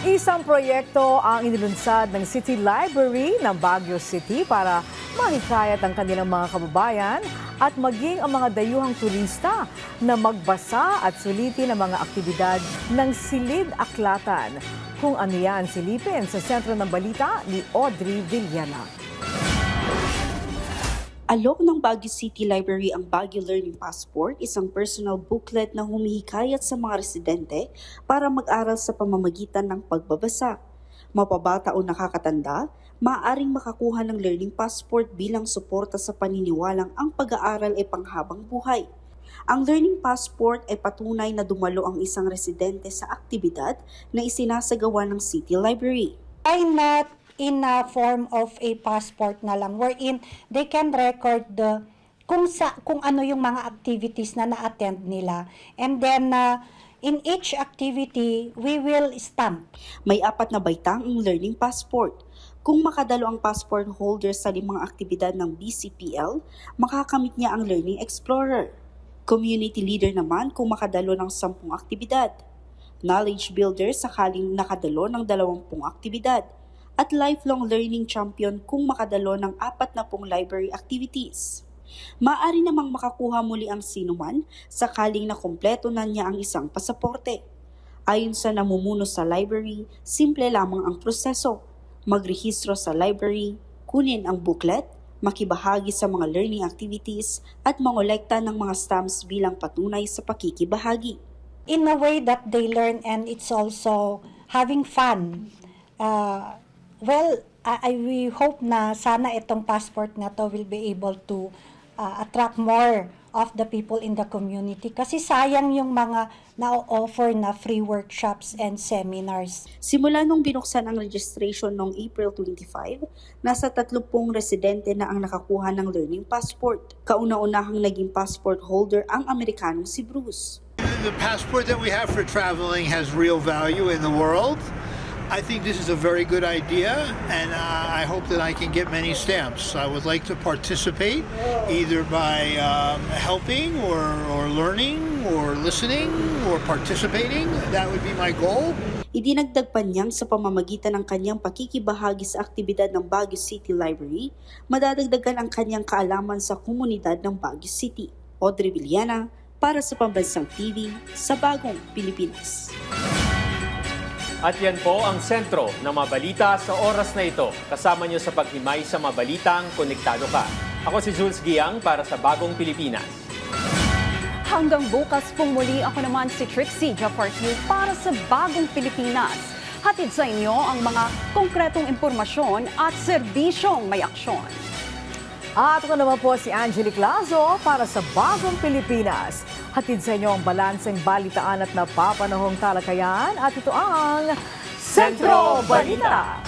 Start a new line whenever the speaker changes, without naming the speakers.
Isang proyekto ang inilunsad ng City Library ng Baguio City para mahikayat ang kanilang mga kababayan at maging ang mga dayuhang turista na magbasa at sulitin ang mga aktibidad ng Silid Aklatan. Kung ano yan, silipin sa sentro ng balita ni Audrey Villana.
Alok ng Baguio City Library ang Baguio Learning Passport, isang personal booklet na humihikayat sa mga residente para mag-aral sa pamamagitan ng pagbabasa. Mapabata o nakakatanda, maaaring makakuha ng Learning Passport bilang suporta sa paniniwalang ang pag-aaral ay panghabang buhay. Ang Learning Passport ay patunay na dumalo ang isang residente sa aktibidad na isinasagawa ng City Library.
Why not in a form of a passport na lang wherein they can record the kung ano yung mga activities na na-attend nila, and then in each activity we will stamp.
May 4 na baitang ang Learning Passport. Kung makadalo ang passport holder sa 5 aktibidad ng BCPL, makakamit niya ang Learning Explorer. Community leader naman kung makadalo ng 10 aktibidad. Knowledge builder sakaling nakadalo ng 20 aktibidad. At lifelong learning champion kung makadalo ng 40 library activities. Maaari namang makakuha muli ang sinuman sakaling na kumpleto na niya ang isang pasaporte. Ayon sa namumuno sa library, simple lamang ang proseso. Magrehistro sa library, kunin ang booklet, makibahagi sa mga learning activities at mangolekta ng mga stamps bilang patunay sa pakikibahagi.
In a way that they learn, and it's also having fun. We hope na sana itong passport na to will be able to attract more of the people in the community. Kasi sayang yung mga na-offer na free workshops and seminars.
Simula nung binuksan ang registration noong April 25, nasa 30 residente na ang nakakuha ng Learning Passport. Kauna-unahang naging passport holder ang Amerikanong si Bruce.
The passport that we have for traveling has real value in the world. I think this is a very good idea, and I hope that I can get many stamps. I would like to participate either by helping or learning or listening or participating. That would be my goal.
Idinagdag pa niyang sa pamamagitan ng kanyang pakikibahagi sa aktibidad ng Baguio City Library, madadagdagan ang kanyang kaalaman sa komunidad ng Baguio City. Audrey Villana para sa Pambansang TV sa Bagong Pilipinas.
At yan po ang sentro ng mga balita sa oras na ito. Kasama niyo sa paghimay sa mga balitang Konektado Ka. Ako si Jules Giang para sa Bagong Pilipinas.
Hanggang bukas pong muli, ako naman si Trixie Jafartiu para sa Bagong Pilipinas. Hatid sa inyo ang mga konkretong impormasyon at serbisyong may aksyon.
At ako naman po si Angelique Lazo para sa Bagong Pilipinas. Hatid sa inyo ang balanseng balitaan at napapanahong talakayan. At ito ang Sentro Balita!